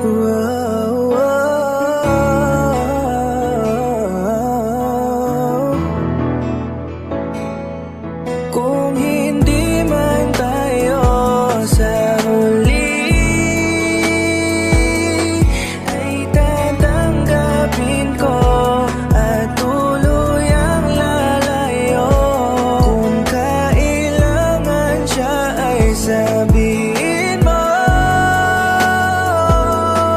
Wow, wow. Kung hindi man tayo sa huli, ay tatanggapin ko at tuluyang lalayo. Kung kailangan siya ay sabihin mo,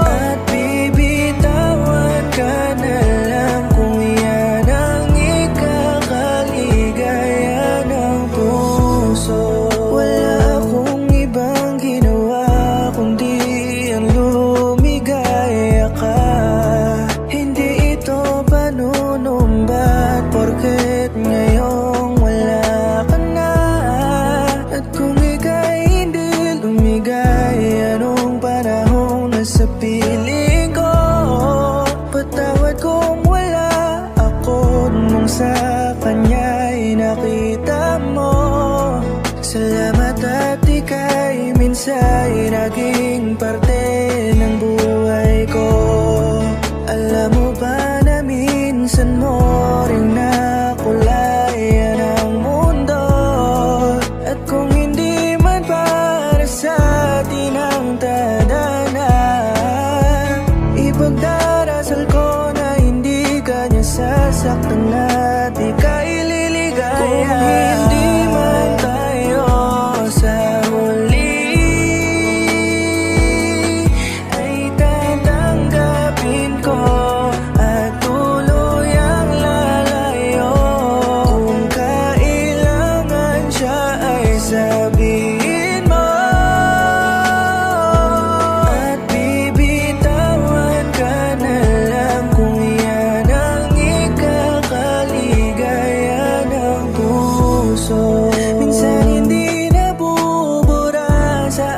at bibitawan ka na lang kung yan ang ikakaligaya ng puso. Wala akong ibang ginawa kundi ang lumigaya ka. Hindi ito panunumbat porket ngayong wala ka na. At kung ika'y hindi lumigaya nung panahong nasa piling ko, patawad kung wala ako nung sa kanya'y nakita mo. Salamat at ika'y minsa'y naging parte ng buhay ko. Alam mo ba na minsan mo ring nakulayan ang mundo? At kung hindi man para sa atin ang tadhana, ipagdarasal ko na hindi ka niya sasaktan at ika'y liligaya. Kung hindi man tayo sa huli, ay tatanggapin ko at tuluyang lalayo. Kung kailangan siya ay sabihin mo, at bibitawan ka na lang kung yan ang ikakaligaya ng puso. Minsan hindi nabubura sa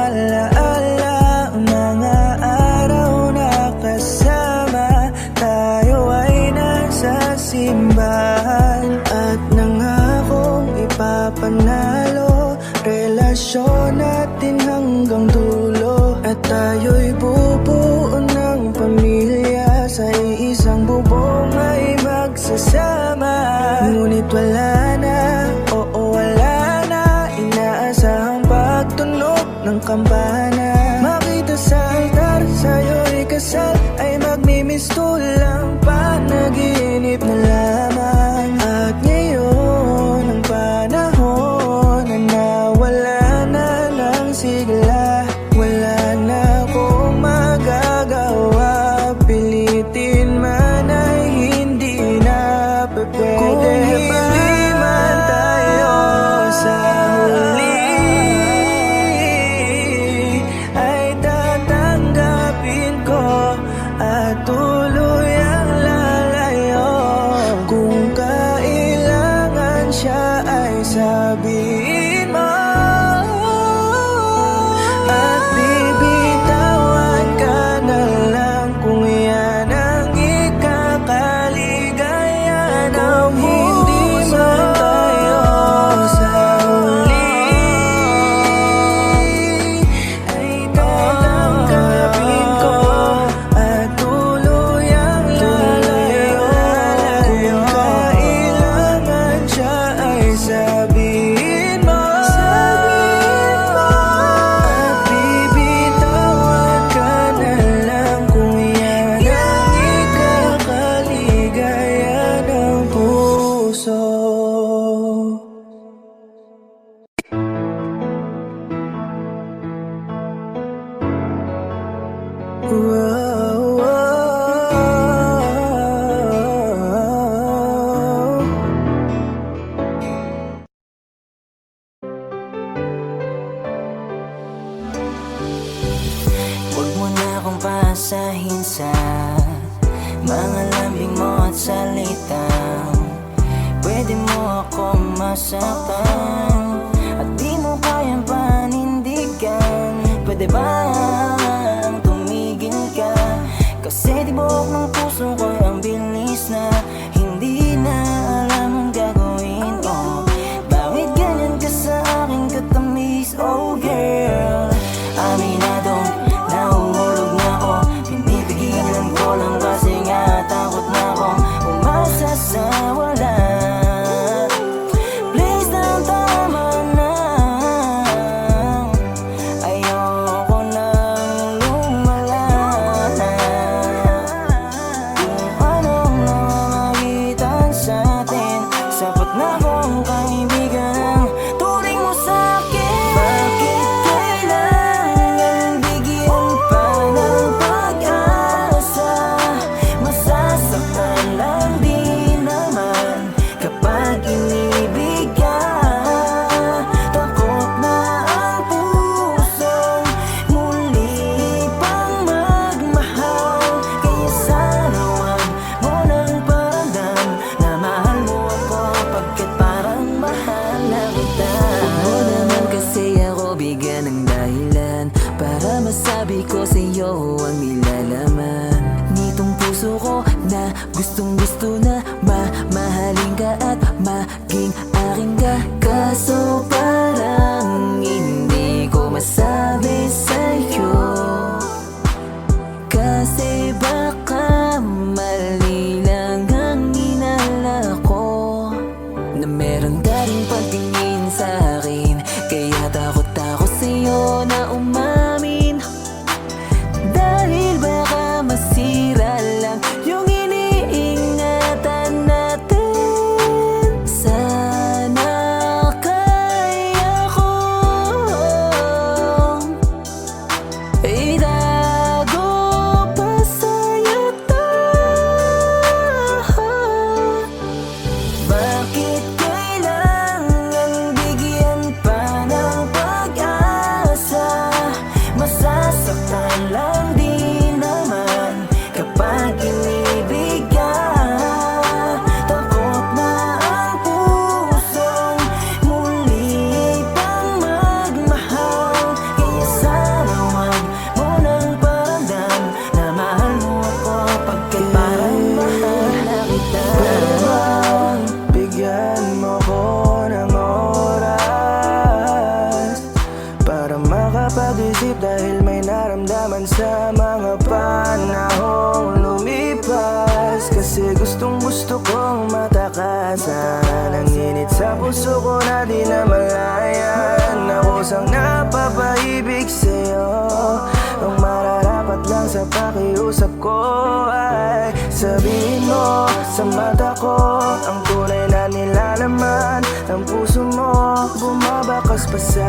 alaala ang mga araw na kasama tayo ay nasa simbahan, at nangakong ipapanalo relasyon natin hanggang dulo. At tayo'y bubuo ng pamilya, sa iisang bubong ay magsasama. Ngunit wala na, oo wala na, inaasahang pagtunog ng kampana. Makita sa altar, sa'yo'y kasal, ay magmimistulang panaginip na lamang. At ngayon ang panahon na nawala na ng sigla. Wala na akong magagawa, pilitin man ay hindi na pwede. Kung hindi man tayo sa huli, ay tatanggapin ko at tuluyang lalayo. Kung kailangan siya ay sabihin mo, at bibitawan ka na lang kung yan ang ikakaligaya ng hindi man tayo sa huli, ay tatanggapin ko at tuluyang lalayo. Kung kailangan siya ay sabihin mo, at bibitawan ka na lang kung yan ang ikakaligaya ng puso. Wow, wow. Huwag mo na akong paasahin sa mga lambing mo at salita. Pwede mo akong masaktan at di mo kayang panindigan. Pwede bang tumigil ka? Kasi tibok ng puso ko'y ang bilis na hindi na alam ang gagawin ko. Bakit ganyan ka sa aking katamis, oh girl? Aminado, nahuhulog na ako dahil may naramdaman sa mga panahong lumipas. Kasi gustong gusto kong matakasan ang init sa puso ko na di na malayan. Ako sang napapaibig sa'yo, ang mararapat lang sa pakiusap ko ay sabihin mo sa mata ko ang tunay na nilalaman ng puso mo. Bumabakas pa sa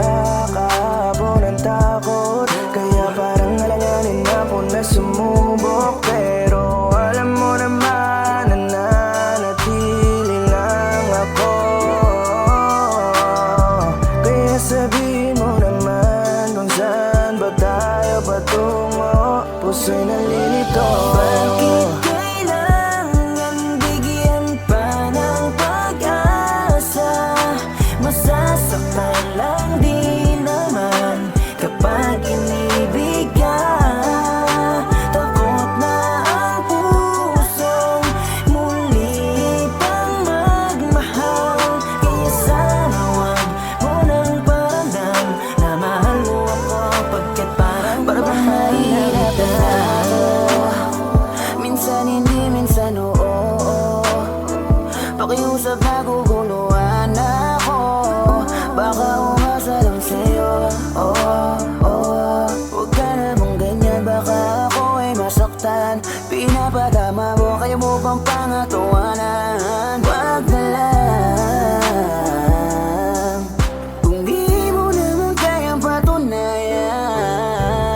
kahapon ng takot, kaya parang alanganin ako na sumubok. Pero alam mo naman na nanatili lang ako. Kaya sabihin mo naman kung saan ba tayo patungo. Puso'y nalilito. Bakit kailangan bigyan pa ng pag-asa? Masasaktan lang din naman kapag inibig ka. Takot na ang pusong muli pang magmahal. Kaya sana wag mo nang paramdam na mahal mo ako, pagkat parang mahirap na. Minsan hindi, minsan oo. Pakiusap na guguluhan ako, baka umasa lang sa'yo. Huwag ka namang ganyan, baka ako ay masaktan. Pinapadama mo, kaya mo bang pangatawanan? Wag na lang kung di mo naman kayang patunayan.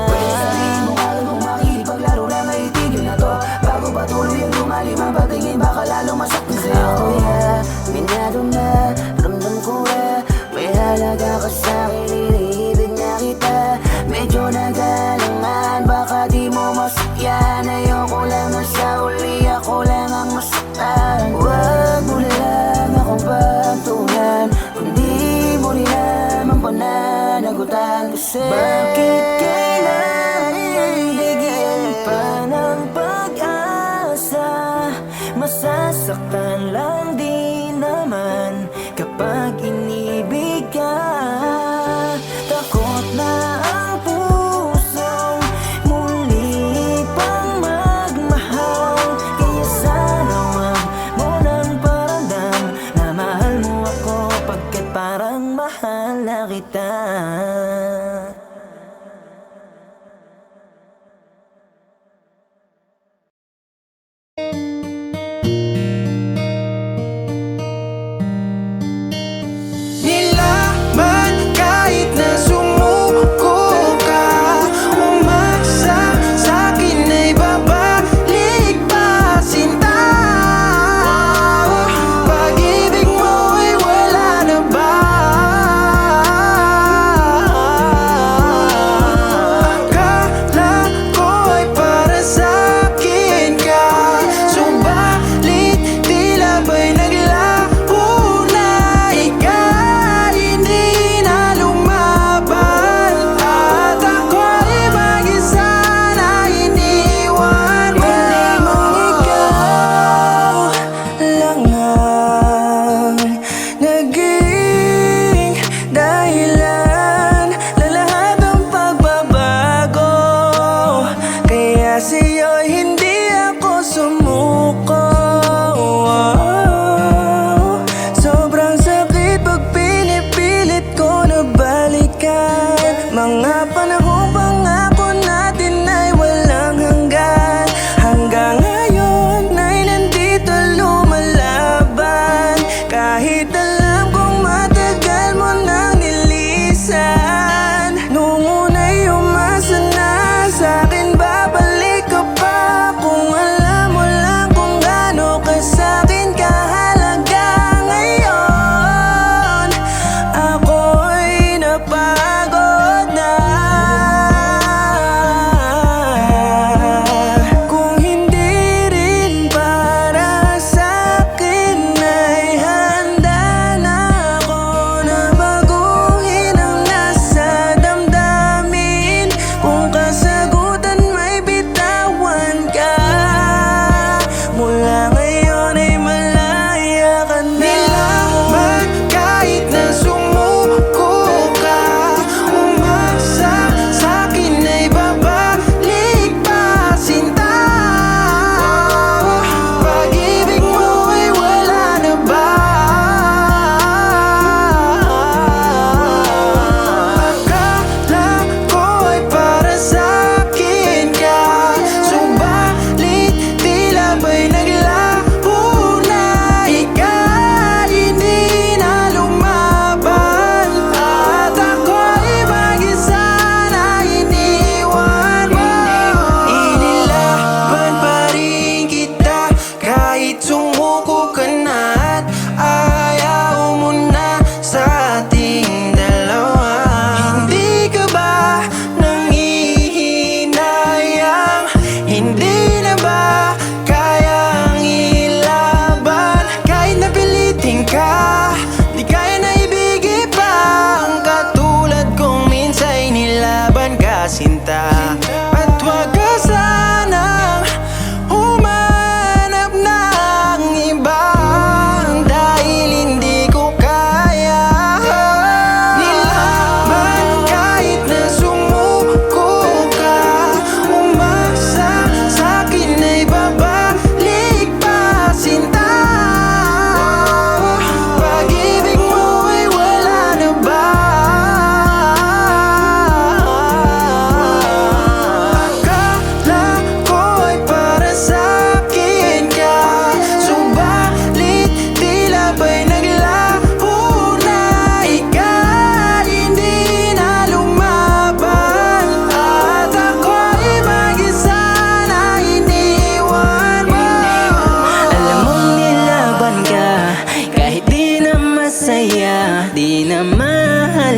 Pwede sabihin mo agad kung makikipaglaro lang ay itigil na to. Bago patuloy ang lumalim ang patingin, baka lalong masaktan sa'yo. Kaya minado na, ramdam ko na may halaga ka sa'kin, iniibig na kita. Medyo nagalangan, baka di mo masakyan. Ayoko lang na sa uli, ako lang ang masaktan. Huwag mo lang akong pagtuhan, kundi mo rin naman pananagutan. Kasi bakit kailangan bigyan pa ng pag-asa? Masasaktan lang din naman kapag inibig ka. Takot na ang pusong muli pang magmahal. Kaya sana wag mo nang paramdam na mahal mo ako, pagkat parang mahal na kita. Nilaban kahit na sumuko ka, umasa sa'kin ay babalik pa sinta. Pag-ibig mo ay wala na ba?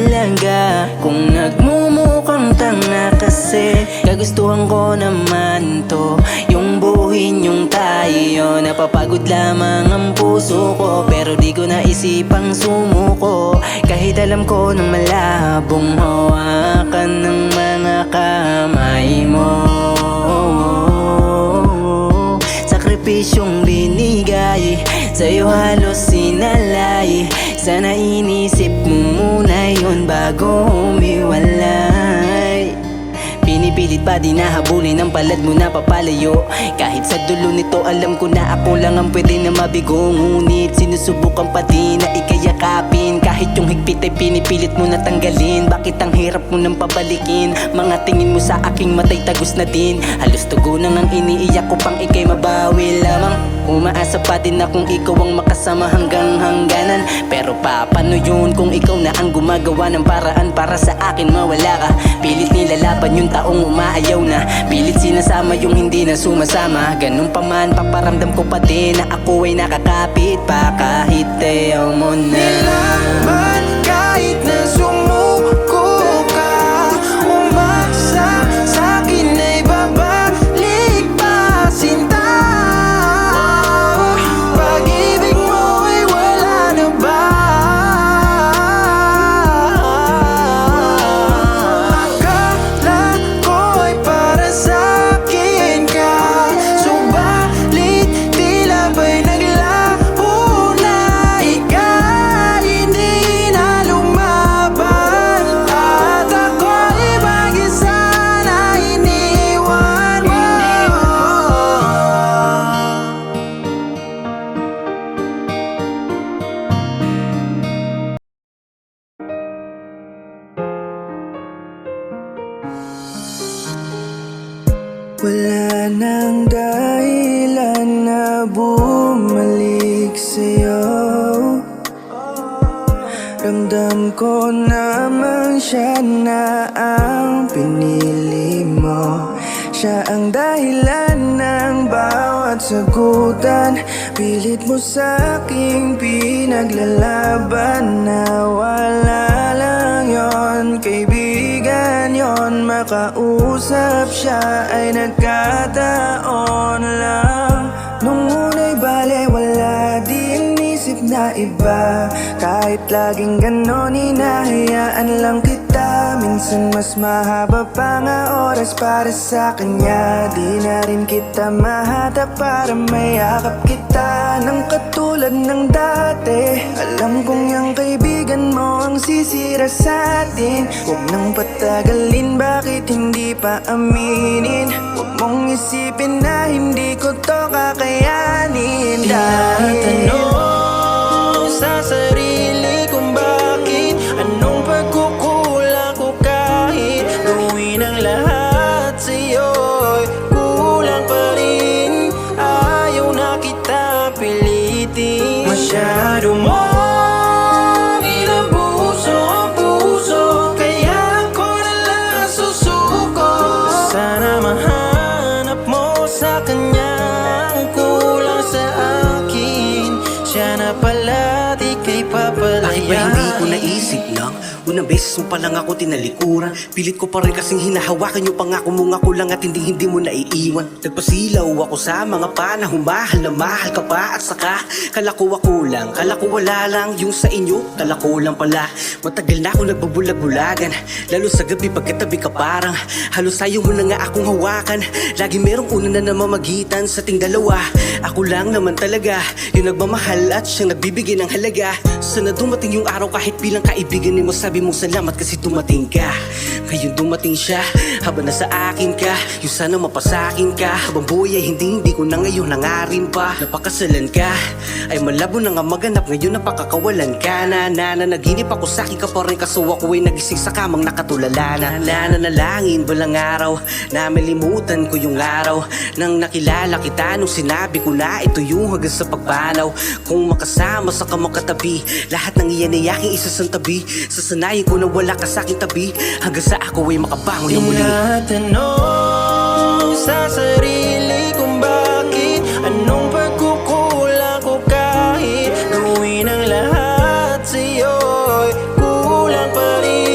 talaga kung nagmumukhang tanga kasi kagustuhan ko naman to, yung buhin yung tayo. Napapagod lamang ang puso ko pero di ko naisipang sumuko, kahit alam ko nang malabong hawakan ng mga kamay mo. Sakripisyong binigay sa'yo halos sinalay, sana inisip mo muna yun bago humiwalay. Pinipilit pa din na habulin ang palad mo na papalayo, kahit sa dulo nito alam ko na ako lang ang pwede na mabigo. Ngunit sinusubukan pa din na ikayakapin, kahit yung higpit ay pinipilit mo na tanggalin. Bakit ang hirap mo nang pabalikin? Mga tingin mo sa aking matay tagos na din, halos tugunan ang iniiyak ko pang ikay mabawi lamang. Umaasa pa din akong ikaw ang makasama hanggang hangganan, pero paano yun kung ikaw na ang gumagawa ng paraan para sa akin mawala ka? Pilit nilalaban yung taong umaayaw na, pilit sinasama yung hindi na sumasama. Ganun pa man paparamdam ko pa din na ako ay nakakapit pa kahit ayaw mo na. Nilaban kahit na sumuko ka, umasa sa'kin ay babalik pa sinta. Pag-ibig mo ay wala na ba? Akala ko ay para sa'kin ka, subalit tila ba'y naglaho na ikaw hindi na lumaban, at ako'y mag-isa na iniwan mo. Wala nang dahilan na bumalik sa'yo. Ramdam ko namang siya na ang pinili mo. Siya ang dahilan ng bawat sagutan. Pilit mo sa'king pinaglalaban na wala lang yon, kaibigan yon. Makausap siya ay nagkataon lang. Nung una'y bale wala di inisip na iba, kahit laging ganon hinahayaan lang kita. Minsan mas mahaba pa nga oras para sa kanya, di na rin kita mahatap para mayakap kita ng katulad ng dati. Alam kong yung kaibigan mo ang sisira sa atin. Huwag nang patagalin, bakit hindi pa aminin? Huwag mong isipin na hindi ko to kakayanin. Tinatanong sa sarili kung bakit, anong pagkukulang ko kahit gawin ang lahat sa'yo'y kulang pa rin. Ayaw na kita pilitin, masyado mo inabuso ang puso, kaya ako nalang susuko. Sana mahanap mo sa kanya ang kulang sa akin. Siya na pala di kay papalayan. Bakit ba hindi ko naisip lang? Unang beses mo pa lang ako tinalikuran. Pilit ko pa rin kasing hinahawakan yung pangako mong ako lang at hindi mo naiiwan. Nagpasilaw ako sa mga panahong mahal na mahal ka pa, at saka kala ko ako lang, kala ko wala lang yung sa inyo, kala ko lang pala. Matagal na ako nagbabulag-bulagan, lalo sa gabi pagkatabi ka parang halos ayaw mo na nga akong hawakan. Lagi merong una na namamagitan sa ting dalawa. Ako lang naman talaga yung nagmamahal at siyang nagbibigay ng halaga. Sana dumating yung araw kahit bilang kaibigan ni mo sabi mong salamat kasi dumating ka. Ngayon dumating siya, habang nasa akin ka, yung sana mapasakin ka. Habang buhay ay hindi ko na ngayon nangarin pa. Napakasalan ka, ay malabo na nga maganap. Ngayon napakakawalan ka na. Nanaginip ako sa'kin ka pa rin, kaso ako ay nagising sa kamang nakatulala na. Nananalangin balang araw na malimutan ko yung araw nang nakilala kita, nung sinabi ko na ito yung hanggang sa pagpanaw. Kung makasama sa kamakatabi, lahat ng iyan ay aking isasantabi. Sasanayin ko na wala ka sa'king tabi hanggang sa ako ay makabangon na muli. Tinatanong sa sarili kung bakit, anong pagkukulang ko kahit gawin ang lahat sa'yo'y kulang pa rin.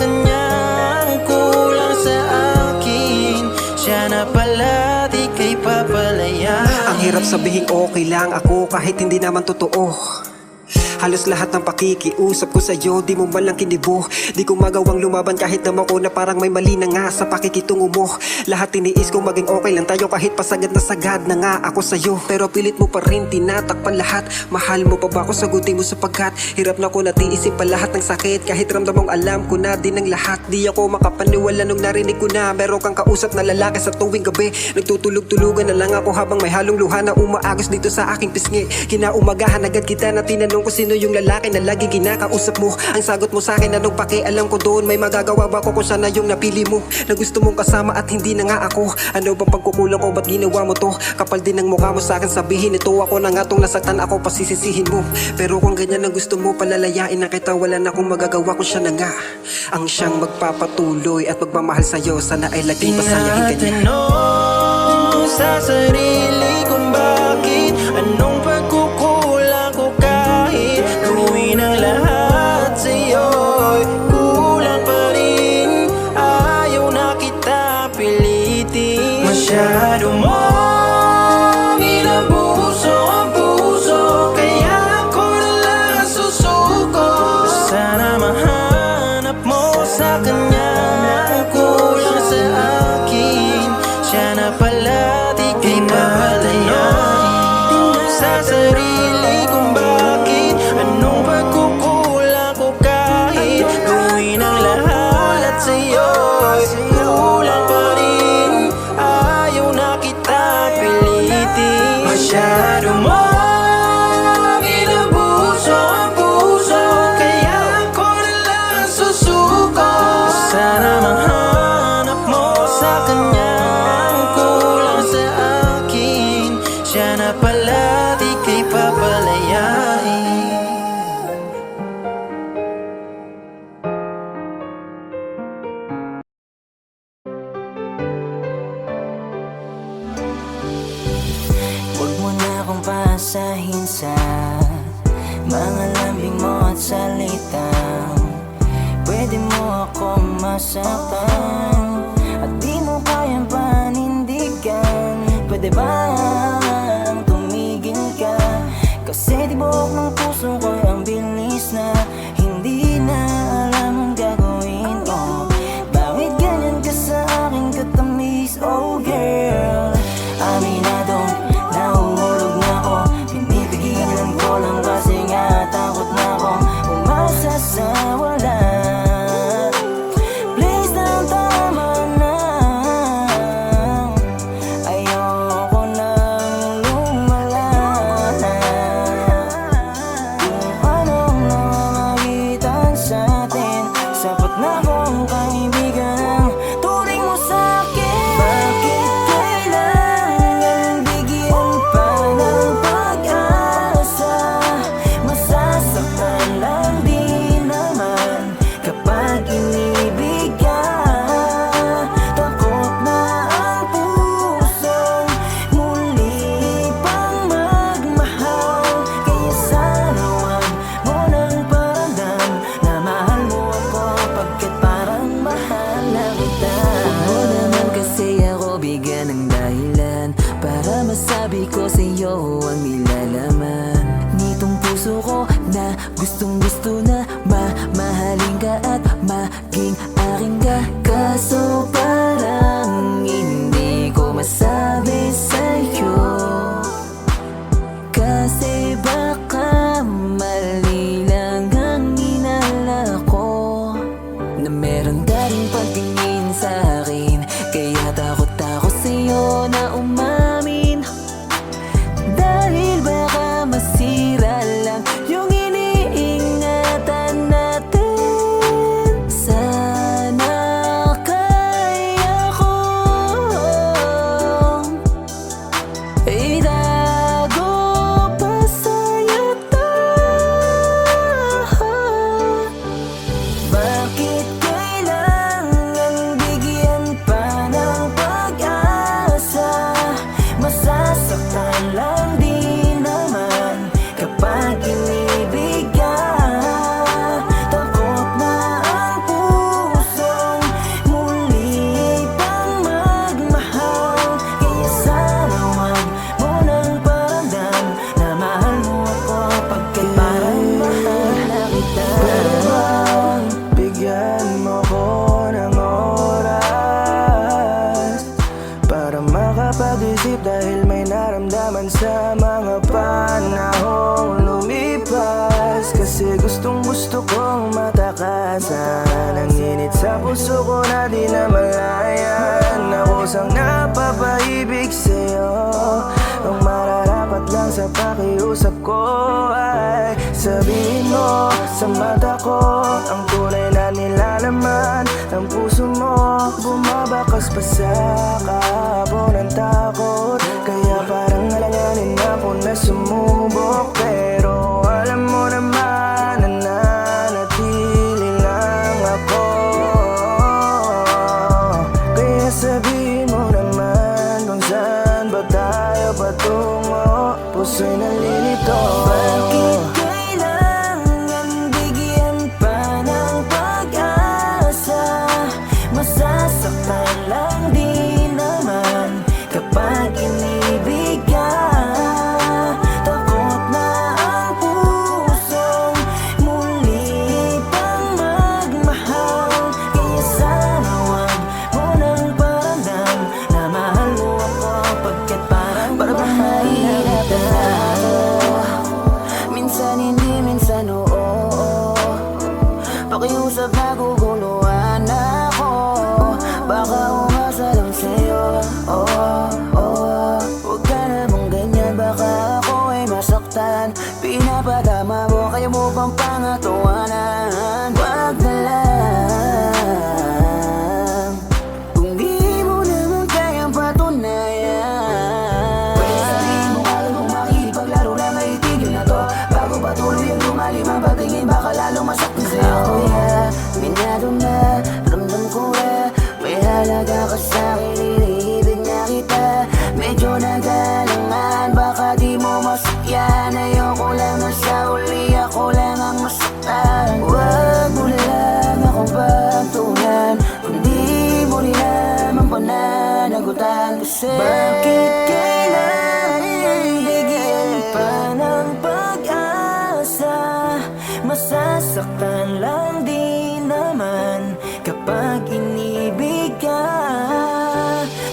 kanya ang kulang sa akin. Siya na pala di kay papalayain. Ang hirap sabihin okay lang ako kahit hindi naman totoo. Halos lahat ng pakikiusap ko sa'yo, di mo malang kinibo. Di ko magawang lumaban kahit naman ko na parang may mali na nga sa pakikitungo mo. Lahat tiniis kong maging okay lang tayo kahit pasagad na sagad na nga ako sa'yo. Pero pilit mo pa rin tinatakpan lahat. Mahal mo pa ba ako, sagutin mo sapagkat hirap na ko natiisip pa lahat ng sakit. Kahit ramdam mong alam ko na din ang lahat. Di ako makapaniwala nung narinig ko na meron kang kausap na lalaki sa tuwing gabi. Nagtutulog-tulugan na lang ako habang may halong luha na umaagos dito sa aking pisngi. Kinaumagahan agad kita na tinanong ko sino yung lalaki na lagi kinakausap mo. Ang sagot mo sa akin, anong pakialam ko doon? May magagawa ba ko kung siya na yung napili mo? Na gusto mong kasama at hindi na nga ako. Ano bang pagkukulang ko, ba't ginawa mo to? Kapal din ang mukha mo sa akin, sabihin ito ako na nga tong nasaktan ako, pasisisihin mo. Pero kung ganyan ang gusto mo, palalayain na kita. Wala na akong magagawa kung siya na nga ang siyang magpapatuloy at magmamahal sa'yo. Sana ay laging pasayahin ka niya. Tinatanong sa sarili kung bakit, anong pagkukulang ko kahit gawin ang lahat sa'yo'y kulang pa rin. Ayaw na kita pilitin. Masyado mo inabuso ang puso, kaya ako na lang susuko. Sana mahanap mo sa kanya ang kulang sa akin. Siya na pala di kay papalayain. Sa sarili kung bakit, anong pagkukulang ko kahit gawin ang lahat sa'yo'y kulang pa rin. Ayaw na kita pilitin. Masyado mo inabuso ang puso, kaya ako na lang susuko. Sana mahanap mo sa kanya ang kulang sa akin. Siya na pala di kay papalayain. Huwag mo na akong pasahin sa mga lambing mo at salita. Pwede mo akong masaktan at di mo kayang panindigan. Pwede bang tumigil ka? Kasi tibok ng puso ko'y ang bilis na hindi na alam ang gagawin. Oh, bakit ganyan ka sa aking katamis? Oh girl, aminado, nahuhulog na ako. Pinipigilan ko lang kasi nga takot na akong umasa sa wala. Please lang, tama na. Ayoko nang lumala. Kung anong namamagitan sa atin, sapat na kong kaibigan. Turing mo sa akin. Bakit kailangan bigyan pa ng pag-asa? Masasaktan lang din naman kapag inibig ka. Takot na ang pusong muli pang magmahal. Kaya sana huwag mo nang paramdam na mahal mo ako, pagkat parang mahal na kita. Huwag mo naman kasi ako bigyan ng dahilan para masabi ko sa'yo ang nilalaman nitong puso ko na gustong gusto na mamahalin ka at maging aking ka. Kaso parang hindi ko masabi sa'yo, kasi baka mali lang ang inala ko na meron ka rin pagtingin sa akin. Kaya takot ako sa'yo na umamin, dahil baka masira lang yung iniingatan natin. Sana kaya ko itago pa sa'yo to. Bakit kailangan sa mga panahong lumipas. Kasi gustong gusto kong matakasan ang init sa puso ko na di na malayan. Ako sang napapaibig sa'yo, ang mararapat lang sa pakiusap ko ay sabihin mo sa mata ko ang tunay na nilalaman ng puso mo. Bumabakas pa sa kahapon ng takot, kaya parang alanganin ako na sumubok. Pero alam mo naman na nanatili lang ako. Kaya sabihin mo naman kung saan ba tayo patungo. Puso'y nalilito. Bakit kailangan bigyan pa ng pag-asa? Masasaktan lang din naman kapag inibig ka. Takot na ang pusong muli pang magmahal. Kaya sana wag mo nang paramdam na mahal mo ako, pagkat parang mahirap na. Minsan hindi, minsan oo. Pakiusap na guguluhan ako, baka umasa lang sa'yo. Huwag ka namang ganyan, baka ako ay masaktan. Pinapadama mo, kaya mo bang pangatawanan? Wag na lang kung di mo naman kayang patunayan. Pwede sabihin mo agad kung makikipaglaro lang ay itigil na to. Bago patuloy ang lumalim ang patingin, baka lalong masaktan sa'yo. Kaya minado na, ramdam ko na may halaga ka sa'kin, iniibig na kita. Medyo nagalangan, baka di mo masakyan. Ayoko lang na sa uli, ako lang ang masaktan. Huwag mo lang akong pagtuhan, kundi mo rin naman pananagutan. Kasi bakit kailangan bigyan pa ng pag-asa? Masasaktan lang din naman kapag inibig ka.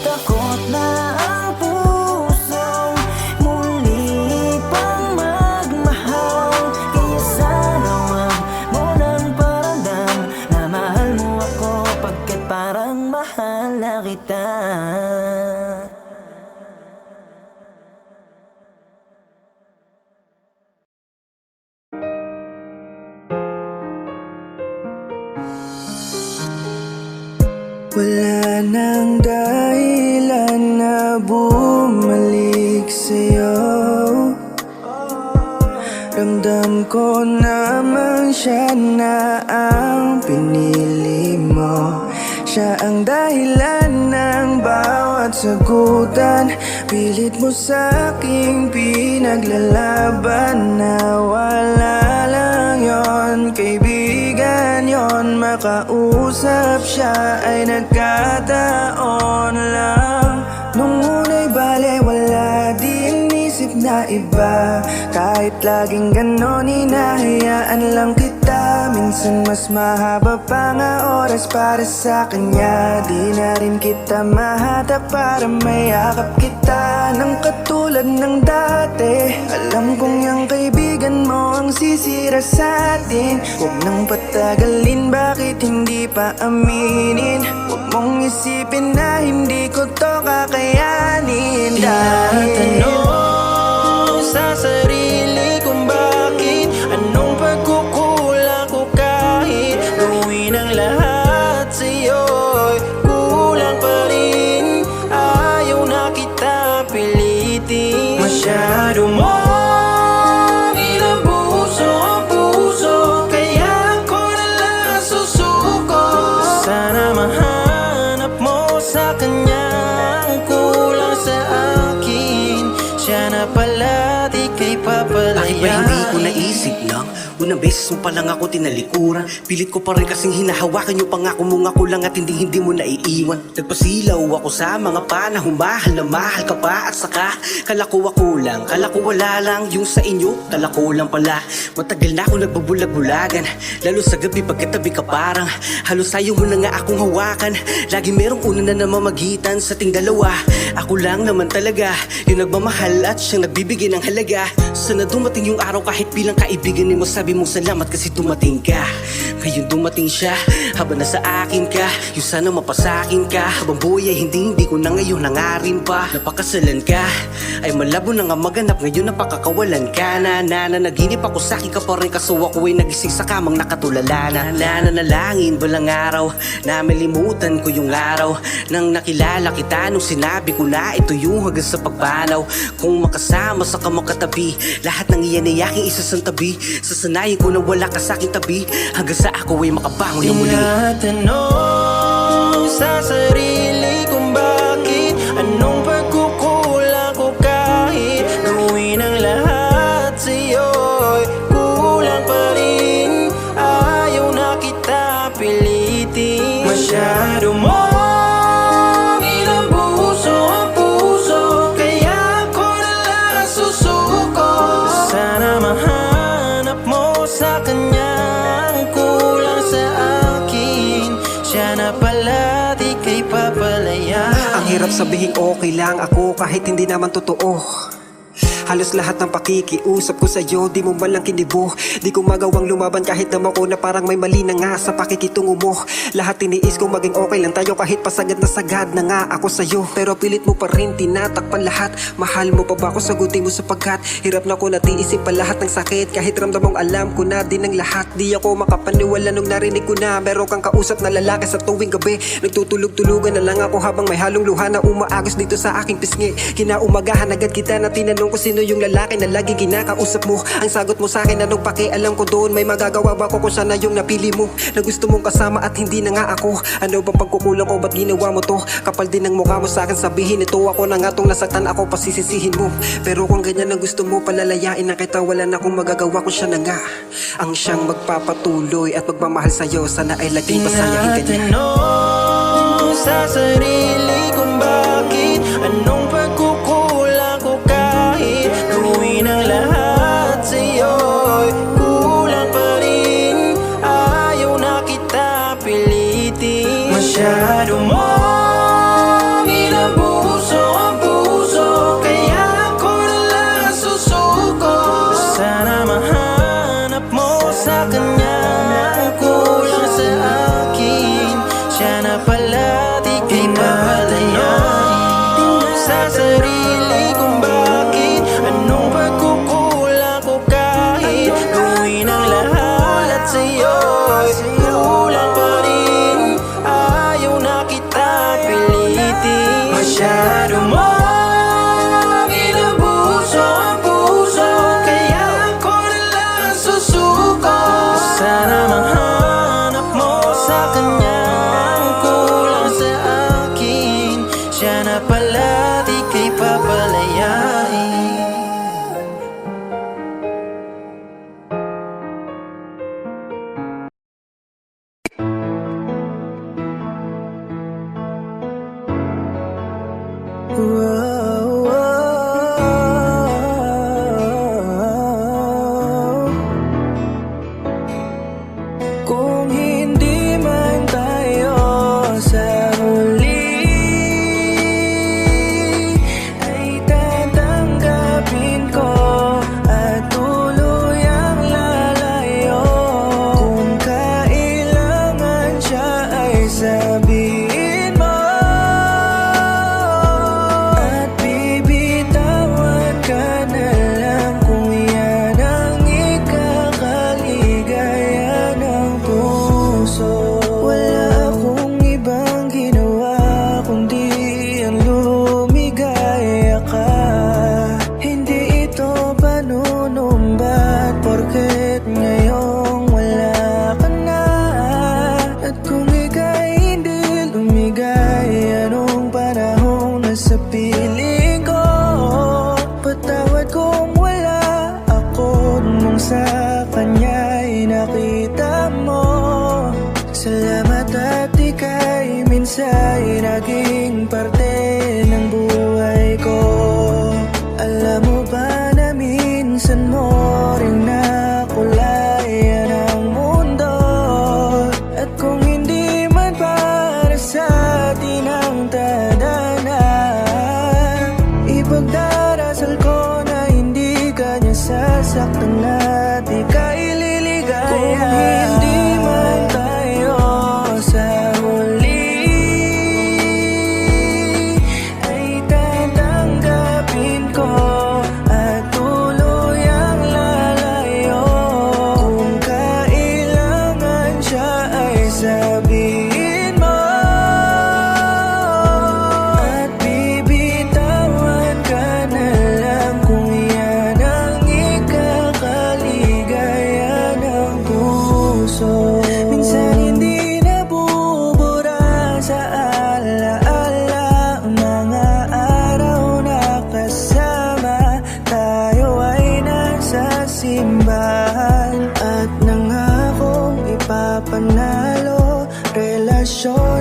Takot na ang pusong muli pang magmahal. Kaya sana wag mo nang paramdam na mahal mo ako, pagkat parang mahal na kita. Wala nang dahilan na bumalik sa'yo. Ramdam ko naman siya na ang pinili mo. Siya ang dahilan ng bawat sagutan. Pilit mo sa'king pinaglalaban na wala lang yon, kaibigan yon. Makausap siya ay nagkataon lang. Nung una'y bale wala din isip na iba. Kahit laging ganon hinahayaan lang kita. Minsan mas mahaba pa nga oras para sa kanya. Di na rin kita mahatap para mayakap kita ng katulad ng dati. Alam kong yung kaibigan mo ang sisira sa atin. Huwag nang patagalin, bakit hindi pa aminin? Huwag mong isipin na hindi ko to kakayanin. Tinatanong sa sarili kung bakit, anong pagkukulang ko kahit gawin ang lahat sa'yo'y kulang pa rin. Ayaw na kita pilitin. Masyado mo inabuso ang puso, kaya ako nalang susuko. Sana mahanap mo sa kanya ang kulang sa akin. Siya na pala di kay papalayan. Bakit ba hindi ko naisip lang? Unang beses mo pa lang ako tinalikuran, pilit ko pa rin kasing hinahawakan yung pangako mong ako lang at hindi mo naiiwan. Nagpasilaw ako sa mga panahong mahal na mahal ka pa, at saka kala ko ako lang, kala ko wala lang yung sa inyo, kala ko lang pala. Matagal na ako nagbabulag-bulagan, lalo sa gabi pagkatabi ka parang halos ayaw mo na nga akong hawakan. Lagi merong una na namamagitan sa ting dalawa. Ako lang naman talaga yung nagmamahal at siyang nagbibigay ng halaga. Sana dumating yung araw kahit bilang kaibigan ni mo sabi mong salamat kasi dumating ka. Ngayon dumating siya habang nasa akin ka, yung sana mapasakin ka. Habang buhay ay hindi ko na ngayon nangarin pa. Napakasalan ka ay malabo na nga maganap, ngayon napakakawalan ka na. Nanaginip ako sa akin ka pa rin, kaso ako ay nagising sa kamang nakatulala na. Nananalangin balang araw na malimutan ko yung araw nang nakilala kita, nung sinabi ko na ito yung hanggang sa pagpanaw. Kung makasama sa kamakatabi, lahat ng iyan ay aking isasantabi. Sasanayin ko na wala ka sa aking tabi hanggang sa ako ay makabangon na muli. Tinatanong sa sarili kung bakit, anong pagkukulang ko kahit gawin ang lahat sa'yo'y kulang pa rin. Ayaw na kita pilitin, masyado mo inabuso ang puso, kaya ako nalang susuko. Sana mahanap mo sa kanya ang kulang sa akin, siya na pala di kay papalaya. Ang hirap sabihin okay lang ako kahit hindi naman totoo. Halos lahat ng pakikiusap ko sa'yo, di mo man lang kinibo. Di ko magawang lumaban kahit naman ko na parang may mali na nga sa pakikitungo mo. Lahat tiniis kong maging okay lang tayo kahit pasagad na sagad na nga ako sa'yo. Pero pilit mo pa rin tinatakpan lahat. Mahal mo pa ba ako, sagutin mo sapagkat hirap na ko natiisip pa lahat ng sakit. Kahit ramdam mong alam ko na din ang lahat, di ako makapaniwala nung narinig ko na meron kang kausap na lalaki sa tuwing gabi. Nagtutulog-tulugan na lang ako habang may halong luha na umaagos dito sa aking pisngi. Kinaumagahan agad kita na tinanong ko sino yung lalaki na lagi kinakausap mo. Ang sagot mo sa akin, anong pakialam ko doon? May magagawa ba ko kung siya na yung napili mo? Na gusto mong kasama at hindi na nga ako. Ano bang pagkukulang ko, ba't ginawa mo to? Kapal din ang mukha mo sa akin, sabihin ito ako na nga tong nasaktan ako, pasisisihin mo. Pero kung ganyan ang gusto mo, palalayain na kita, wala na akong magagawa kung siya na nga ang siyang magpapatuloy at magmamahal sa'yo. Sana ay laging pasayahin ka niya. Tinatanong sa sarili kung bakit, anong pagkukulang ko kahit gawin ang lahat sa'yo'y kulang pa rin. Ayaw na kita pilitin, masyado mo inabuso ang puso, kaya ako nalang susuko. Sana mahanap mo sa kanya ang kulang sa akin, siya na pala di kay papalayain. Sa sarili kung bakit, anong pagkukulang ko kahit gawin ang lahat sa'yo'y kulang pa rin. Ayaw na kita pilitin, masyado mo inabuso ang puso, kaya ako nalang susuko. Sana mahanap mo sa kanya ang kulang sa akin, siya na pala di kay papalayain. Kung hindi man tayo sa huli, ay tatanggapin ko at tuluyang lalayo. Kung kailangan siya ay sabihin mo,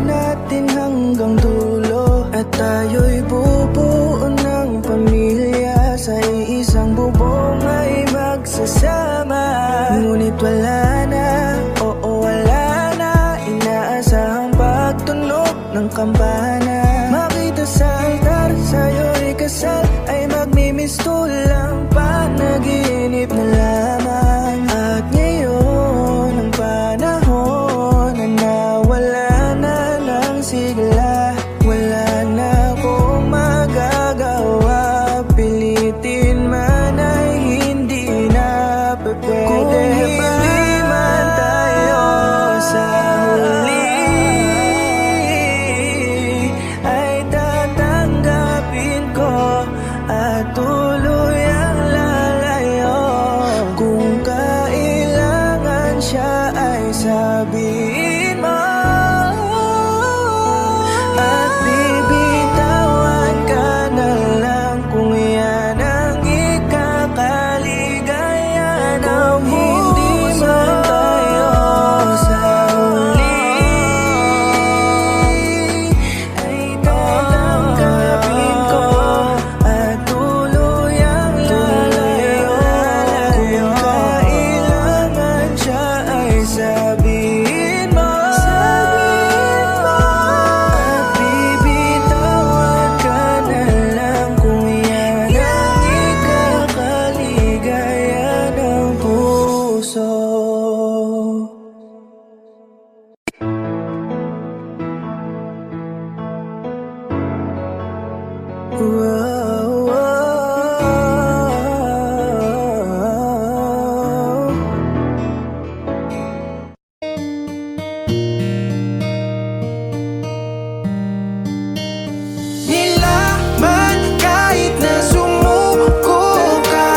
natin hanggang dulo. At tayo'y bubuo ng pamilya, sa iisang bubong ay magsasama. Ngunit wala na, oo wala na, inaasahang pagtunog ng kampana. Makita sa altar, sa'yo'y kasal, ay magmimistulang panaginip na lamang. At ngayon ang panahon na nawala na ng sigla. Wala na akong magagawa, pilitin man ay hindi na pwede. Kung hindi man tayo sa huli, ay tatanggapin ko at tuloy ang lalayo. Kung kailangan siya ay sabihin mo, at bibitawan ka na lang kung yan ang ikakaligayahan ng hindi man tayo sa huli, ay tatanggapin ko at tuloy ang lalayo. Kung kailangan siya ay sabihin mo, at bibitawan ka na lang kung yan ang ikakaligayahan ng puso. Wow, wow. Nilaban kahit na sumuko ka,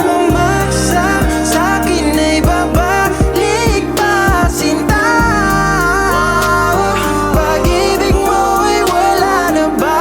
umasa sa'kin ay babalik pa sinta. Pag-ibig mo ay wala na ba?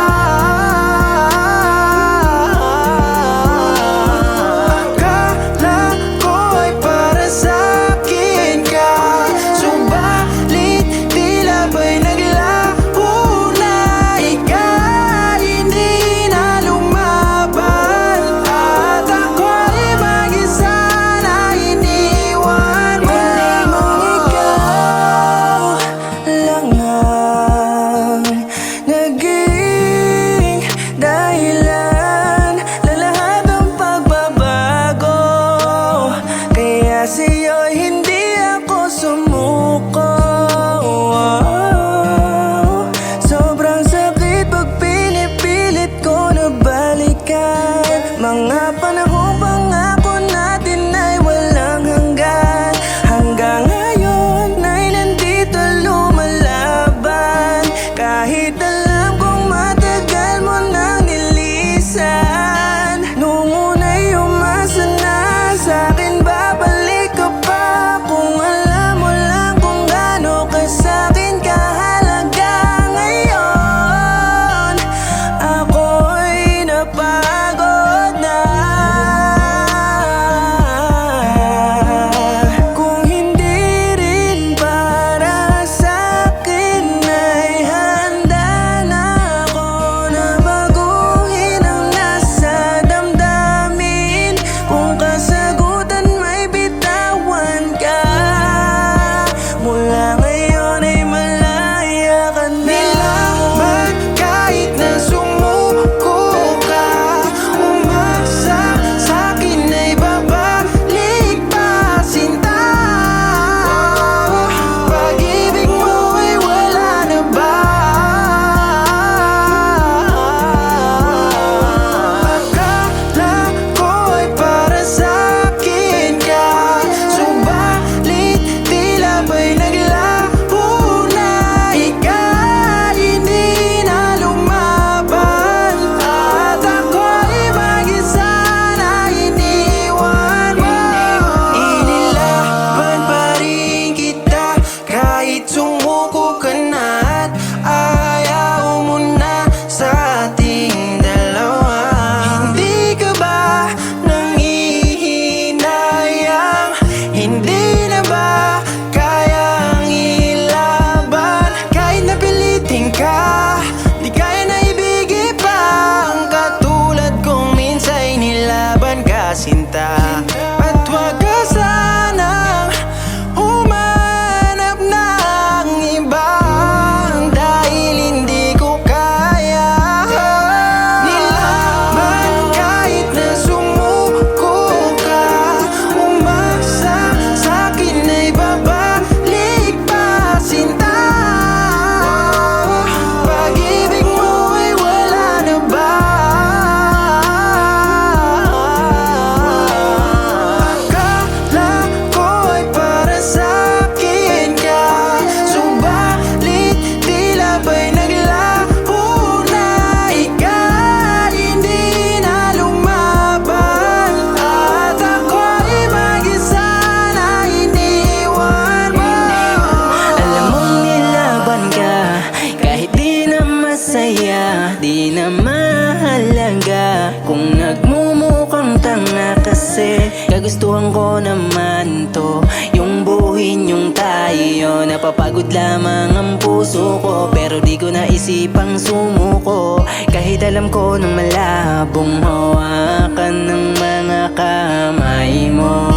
masaya, di na mahalaga kung nagmumukhang tanga kasi kagustuhan ko naman to, yung buhin yung tayo. Napapagod lamang ang puso ko pero di ko naisipang sumuko, kahit alam ko nang malabong hawakan ng mga kamay mo.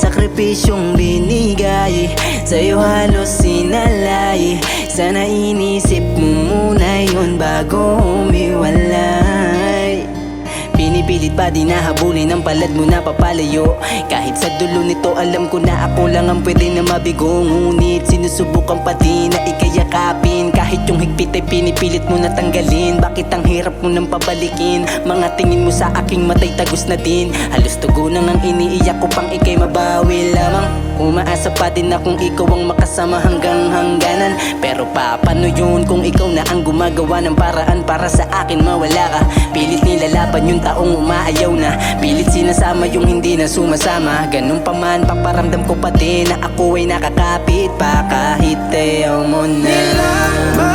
Sakripisyong binigay sa'yo halos sinalay, sana inisip mo muna yun bago humiwalay. Pinipilit pa di nahabulin ang palad mo na papalayo, kahit sa dulo nito alam ko na ako lang ang pwede na mabigo. Ngunit sinusubukan pa din na ikayakapin, kahit yung higpit ay pinipilit mo na tanggalin. Bakit ang hirap mo nang pabalikin? Mga tingin mo sa aking matay tagos na din, halos tugunan ang iniiyak ko pang ikay mabawi lamang. Umaasa pa din akong ikaw ang makasama hanggang hangganan, pero paano yun kung ikaw na ang gumagawa ng paraan para sa akin mawala ka? Pilit nilalaban yung taong umaayaw na, pilit sinasama yung hindi na sumasama. Ganun pa man paparamdam ko pa din na ako ay nakakapit pa kahit ayaw mo na.